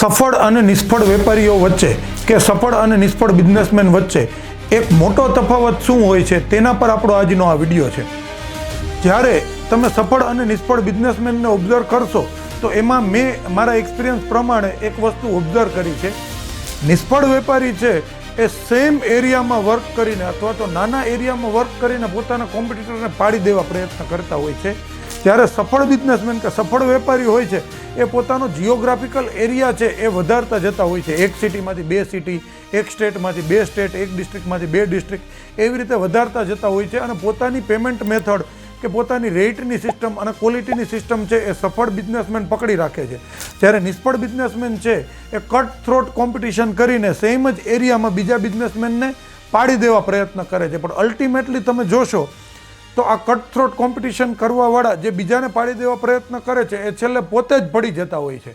સફળ અને નિષ્ફળ વેપારીઓ વચ્ચે કે સફળ અને નિષ્ફળ બિઝનેસમેન વચ્ચે એક મોટો તફાવત શું હોય છે તેના પર આપણો આજનો આ વિડીયો છે. જ્યારે તમે સફળ અને નિષ્ફળ બિઝનેસમેનને ઓબ્ઝર્વ કરશો તો એમાં મેં મારા એક્સપિરિયન્સ પ્રમાણે એક વસ્તુ ઓબ્ઝર્વ કરી છે. નિષ્ફળ વેપારી છે એ સેમ એરિયામાં વર્ક કરીને અથવા તો નાના એરિયામાં વર્ક કરીને પોતાના કોમ્પિટિટરને પાડી દેવા પ્રયત્ન કરતા હોય છે. જ્યારે સફળ બિઝનેસમેન કે સફળ વેપારી હોય છે એ પોતાનો જિયોગ્રાફિકલ એરિયા છે એ વધારતા જતા હોય છે. એક સિટીમાંથી બે સિટી, એક સ્ટેટમાંથી બે સ્ટેટ, એક ડિસ્ટ્રિક્ટમાંથી બે ડિસ્ટ્રિક્ટ, એવી રીતે વધારતા જતા હોય છે. અને પોતાની પેમેન્ટ મેથડ કે પોતાની રેટની સિસ્ટમ અને ક્વોલિટીની સિસ્ટમ છે એ સફળ બિઝનેસમેન પકડી રાખે છે. જ્યારે નિષ્ફળ બિઝનેસમેન છે એ કટ થ્રોટ કોમ્પિટિશન કરીને સેમ જ એરિયામાં બીજા બિઝનેસમેનને પાડી દેવા પ્રયત્ન કરે છે. પણ અલ્ટિમેટલી તમે જોશો તો આ કટ થ્રોટ કોમ્પિટિશન કરવાવાળા જે બીજાને પાડી દેવા પ્રયત્ન કરે છે એ છેલ્લે પોતે જ પડી જતા હોય છે.